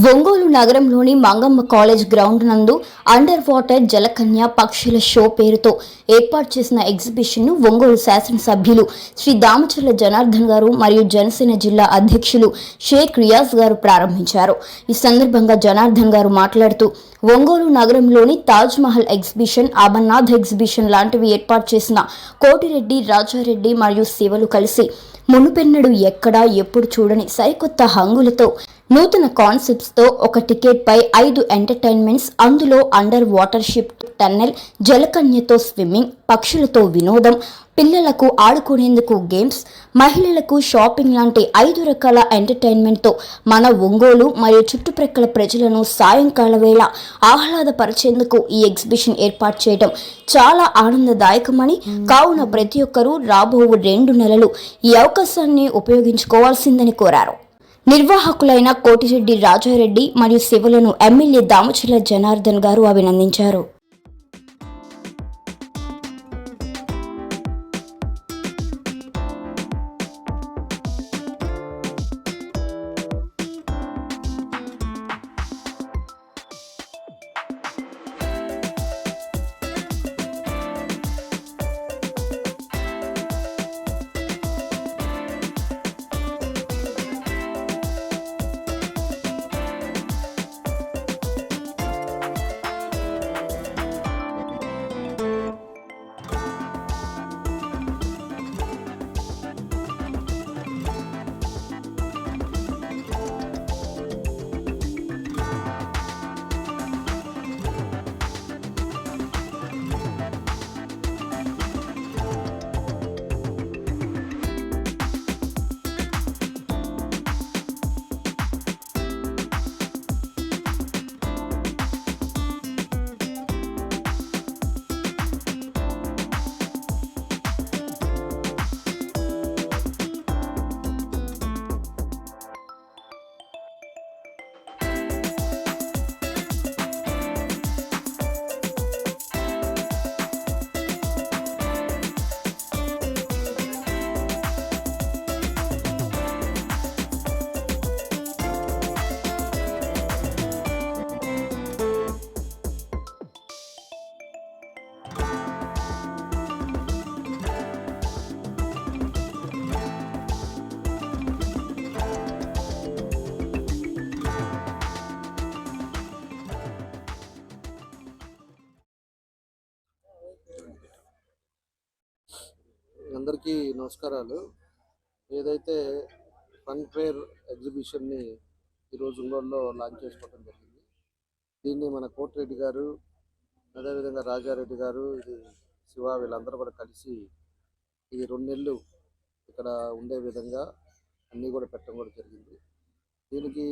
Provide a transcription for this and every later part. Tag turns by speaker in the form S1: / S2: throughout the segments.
S1: ఒంగోలు నగరంలోని Mangamma college ground నందు under water జలకన్య పక్షుల షో పేరుతో ఏర్పాటు చేసిన ఎగ్జిబిషన్ను ఒంగోలు శాసనసభ్యులు శ్రీ దామచర్ల జనార్దన్ గారు మరియు జనసేన జిల్లా అధ్యక్షులు షేక్ రియాజ్ గారు ప్రారంభించారు. ఈ సందర్భంగా జనార్దన్ గారు మాట్లాడుతూ ఒంగోలు నగరంలోని తాజ్ మహల్ ఎగ్జిబిషన్, అమర్నాథ్ ఎగ్జిబిషన్ లాంటివి ఏర్పాటు చేసిన కోటిరెడ్డి, రాజారెడ్డి మరియు శివలు కలిసి మునుపెన్నడు ఎక్కడా ఎప్పుడు చూడని సరికొత్త హంగులతో నూతన కాన్సెప్ట్స్తో ఒక టికెట్ పై 5 ఎంటర్టైన్మెంట్స్, అందులో అండర్ వాటర్ షిప్, టన్నెల్, జలకన్యతో స్విమ్మింగ్, పక్షులతో వినోదం, పిల్లలకు ఆడుకునేందుకు గేమ్స్, మహిళలకు షాపింగ్ లాంటి 5 రకాల ఎంటర్టైన్మెంట్తో మన ఒంగోలు మరియు చుట్టుప్రక్కల ప్రజలను సాయంకాల వేళ ఆహ్లాదపరిచేందుకు ఈ ఎగ్జిబిషన్ ఏర్పాటు చేయడం చాలా ఆనందదాయకమని, కావున ప్రతి ఒక్కరూ రాబో 2 నెలలు ఈ అవకాశాన్ని ఉపయోగించుకోవాల్సిందని కోరారు. నిర్వాహకులైన కోటిరెడ్డి, రాజారెడ్డి మరియు శివలను ఎమ్మెల్యే దామచర్ల జనార్దన్ గారు అభినందించారు.
S2: అందరికీ నమస్కారాలు. ఏదైతే ఫన్ ఫేర్ ఎగ్జిబిషన్ని ఈరోజు ఒంగోలులో లాంచ్ చేసుకోవడం జరిగింది. దీన్ని మన కోటిరెడ్డి గారు, అదేవిధంగా రాజారెడ్డి గారు, ఇది శివ, వీళ్ళందరూ కూడా కలిసి ఈ 2 నెలలు ఇక్కడ ఉండే విధంగా అన్నీ కూడా పెట్టడం కూడా జరిగింది. దీనికి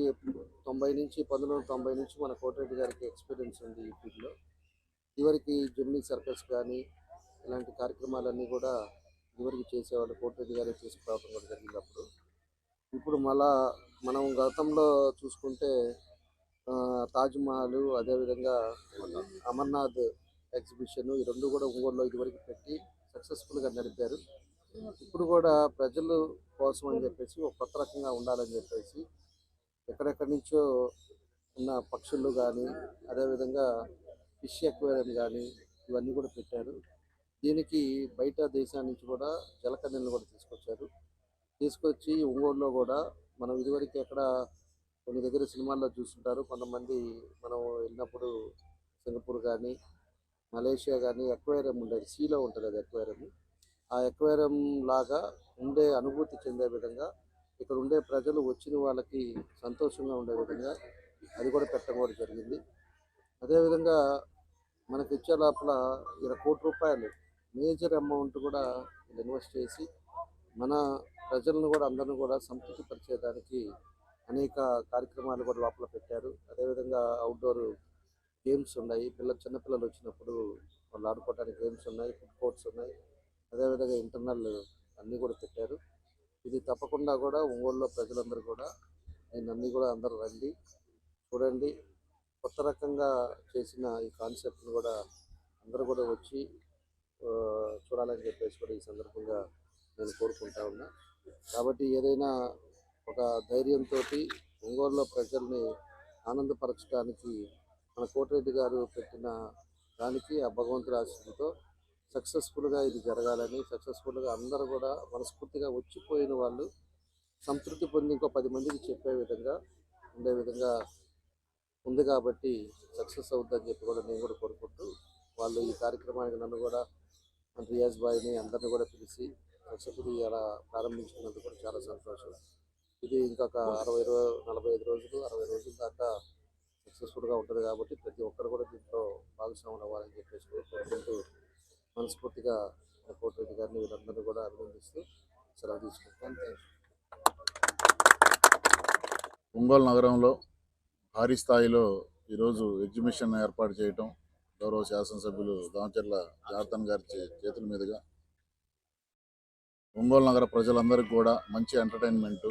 S2: 1990 నుంచి మన కోటిరెడ్డి గారికి ఎక్స్పీరియన్స్ ఉంది ఈ ఫీల్డ్లో. ఇదివరకు జెమినీ సర్కస్ కానీ ఇలాంటి కార్యక్రమాలన్నీ కూడా ఇదివరకు చేసేవాళ్ళు కోటిరెడ్డి గారే తీసుకురావడం కూడా జరిగింది. ఇప్పుడు మళ్ళా మనం గతంలో చూసుకుంటే తాజ్ మహల్, అదేవిధంగా అమర్నాథ్ ఎగ్జిబిషన్, ఈ 2 కూడా ఒంగోలులో ఇదివరకు పెట్టి సక్సెస్ఫుల్గా నడిపారు. ఇప్పుడు కూడా ప్రజల కోసం అని చెప్పేసి ఒక కొత్త రకంగా ఉండాలని చెప్పేసి ఎక్కడెక్కడి నుంచో ఉన్న పక్షులు కానీ, అదేవిధంగా ఫిష్ ఎక్వేరియం కానీ ఇవన్నీ కూడా పెట్టారు. దీనికి బయట దేశాల నుంచి కూడా జలకన్యలను కూడా తీసుకొచ్చి ఒంగోలులో కూడా మనం ఇదివరకు ఎక్కడ కొన్ని దగ్గర సినిమాల్లో చూస్తుంటారు, కొంతమంది మనం వెళ్ళినప్పుడు సింగపూర్ కానీ, మలేషియా కానీ ఎక్వేరియం ఉండేది, సీలో ఉంటుంది అది ఎక్వేరియం. ఆ ఎక్వేరియం లాగా ఉండే అనుభూతి చెందే విధంగా ఇక్కడ ఉండే ప్రజలు వచ్చిన వాళ్ళకి సంతోషంగా ఉండే విధంగా అది కూడా పెట్టడం కూడా జరిగింది. అదేవిధంగా మనకి ఇచ్చే లోపల 20 కోట్ల రూపాయలు మేజర్ అమౌంట్ కూడా ఇన్వెస్ట్ చేసి మన ప్రజలను కూడా అందరిని కూడా సంతృప్తి పరిచేదానికి అనేక కార్యక్రమాలు కూడా లోపల పెట్టారు. అదేవిధంగా అవుట్డోర్ గేమ్స్ ఉన్నాయి, చిన్నపిల్లలు వచ్చినప్పుడు వాళ్ళు ఆడుకోవడానికి గేమ్స్ ఉన్నాయి, ఫుడ్ కోర్ట్స్ ఉన్నాయి, అదేవిధంగా ఇంటర్నల్ అన్నీ కూడా పెట్టారు. ఇది తప్పకుండా కూడా ఒంగోలులో ప్రజలందరూ కూడా అన్నీ కూడా అందరూ రండి, చూడండి. కొత్త రకంగా చేసిన ఈ కాన్సెప్ట్ని కూడా అందరూ కూడా వచ్చి చూడాలని చెప్పేసి కూడా ఈ సందర్భంగా నేను కోరుకుంటా ఉన్నా. కాబట్టి ఏదైనా ఒక ధైర్యంతో ఒంగోలులో ప్రజల్ని ఆనందపరచడానికి మన కోటిరెడ్డి గారు పెట్టిన దానికి ఆ భగవంతుడి ఆశీస్సులతో సక్సెస్ఫుల్గా ఇది జరగాలని, సక్సెస్ఫుల్గా అందరూ కూడా మనస్ఫూర్తిగా వచ్చిపోయిన వాళ్ళు సంతృప్తి పొంది ఇంకో 10 మందికి చెప్పే విధంగా ఉండే విధంగా ఉంది కాబట్టి సక్సెస్ అవుతుందని చెప్పి కూడా నేను కూడా కోరుకుంటూ, వాళ్ళు ఈ కార్యక్రమానికి నన్ను కూడా రియాజ్ బాయ్ని అందరిని కూడా పిలిచి సక్సెస్ఫుల్ అలా ప్రారంభించుకున్నందుకు కూడా చాలా సంతోషం. ఇది ఇంకొక 45 రోజులు 60 రోజుల దాకా సక్సెస్ఫుల్గా ఉంటుంది కాబట్టి ప్రతి ఒక్కరు కూడా దీంట్లో భాగస్వాములు అవ్వాలని చెప్పేసి కోరుకుంటూ మనస్ఫూర్తిగా కోటిరెడ్డి గారిని వీళ్ళందరినీ కూడా అభినందిస్తూ సెలవు తీసుకుంటాను.
S3: ఒంగోలు నగరంలో భారీ స్థాయిలో ఈరోజు ఎగ్జిబిషన్ ఏర్పాటు చేయటం గౌరవ శాసనసభ్యులు దామచర్ల జనార్దన్ గారి చేతుల మీదుగా ఒంగోలు నగర ప్రజలందరికీ కూడా మంచి ఎంటర్టైన్మెంటు.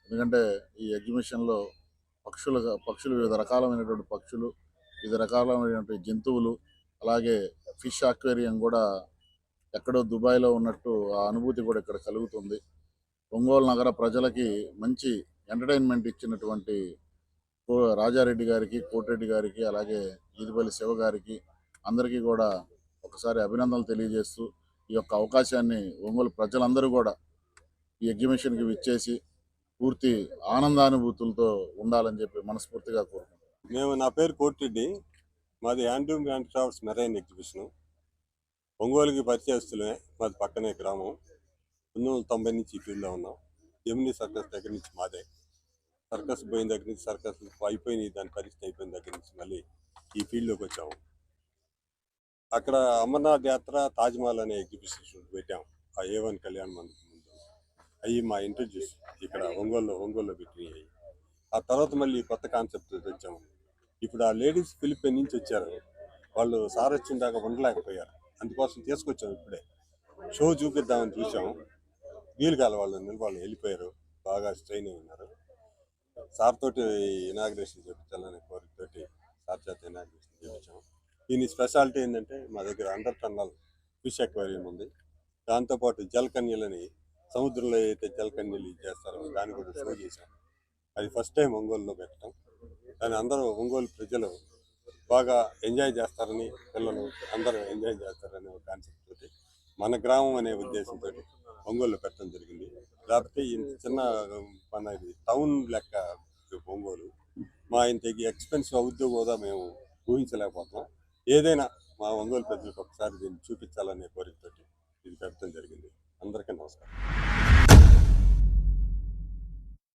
S3: ఎందుకంటే ఈ ఎగ్జిబిషన్లో పక్షులు వివిధ రకాలైనటువంటి పక్షులు, వివిధ రకాలైనటువంటి జంతువులు, అలాగే ఫిష్ అక్వేరియం కూడా ఎక్కడో దుబాయ్లో ఉన్నట్టు ఆ అనుభూతి కూడా ఇక్కడ కలుగుతుంది. ఒంగోలు నగర ప్రజలకి మంచి ఎంటర్టైన్మెంట్ ఇచ్చినటువంటి రాజారెడ్డి గారికి, కోటిరెడ్డి గారికి, అలాగే ఈదిపల్లి శివ గారికి అందరికీ కూడా ఒకసారి అభినందనలు తెలియజేస్తూ ఈ యొక్క అవకాశాన్ని ఒంగోలు ప్రజలందరూ కూడా ఈ ఎగ్జిబిషన్కి విచ్చేసి పూర్తి ఆనందానుభూతులతో ఉండాలని చెప్పి మనస్ఫూర్తిగా కోరుకుంటున్నాను.
S4: నా పేరు కోటిరెడ్డి, మాది హ్యాండ్లూమ్ హ్యాండ్క్రాఫ్ట్స్ మెరైన్ ఎగ్జిబిషను. ఒంగోలుకి పరిచయస్తులే, మాది పక్కనే గ్రామం. 1990 నుంచి ఈ ఫీల్డ్లో ఉన్నాం. జెమినీ సర్కస్ దగ్గర నుంచి మాదే. సర్కస్ పోయిన దగ్గర నుంచి, సర్కస్ అయిపోయినాయి, దాని పరిస్థితి అయిపోయిన దగ్గర నుంచి మళ్ళీ ఈ ఫీల్డ్లోకి వచ్చాము. అక్కడ అమర్నాథ్ యాత్ర, తాజ్మహల్ అనే ఎగ్జిబిషన్ పెట్టాము ఆ A1 కళ్యాణ్ మందికి ముందు. అవి మా ఇంట్రడ్యూస్ ఇక్కడ ఒంగోలులో పెట్టినాయి. ఆ తర్వాత మళ్ళీ కొత్త కాన్సెప్ట్ తెచ్చాము. ఇప్పుడు ఆ లేడీస్ ఫిలిప్పైన్ నుంచి వచ్చారు, వాళ్ళు సార్ వచ్చిన దాకా ఉండలేకపోయారు, అందుకోసం తీసుకొచ్చాము. ఇప్పుడే షో చూపిద్దామని చూసాము, వీలు కాల వాళ్ళు వెళ్ళిపోయారు, బాగా స్ట్రెయిన్ అయి ఉన్నారు. సార్ తోటి ఇనాగ్రేషన్ చేయించాలనే కోరికతోటి సార్ చేత ఇనాగ్రేషన్ చేయించాము. దీని స్పెషాలిటీ ఏంటంటే మా దగ్గర 100 టన్నుల ఫిష్ అక్వేరియం ఉంది. దాంతోపాటు జలకన్యలని, సముద్రంలో అయితే జలకన్యలు చేస్తారో దాన్ని కూడా షో చేశాం. అది ఫస్ట్ టైం ఒంగోలులో పెట్టడం. దాన్ని అందరూ ఒంగోలు ప్రజలు బాగా ఎంజాయ్ చేస్తారని, పిల్లలు అందరూ ఎంజాయ్ చేస్తారనే ఒక కాన్సెప్ట్ తోటి మన గ్రామం అనే ఉద్దేశంతో ఒంగోలులో పెట్టడం జరిగింది. లేకపోతే ఇంత చిన్న మన ఇది టౌన్ లెక్క ఒంగోలు, మా ఇంతకి ఎక్స్పెన్సివ్ అవుద్దో కూడా మేము ఊహించలేకపోతున్నాం. ఏదైనా మా ఒంగోలు ప్రజలకు ఒకసారి దీన్ని చూపించాలనే కోరికతోటి ఇది పెట్టడం జరిగింది. అందరికీ నమస్కారం.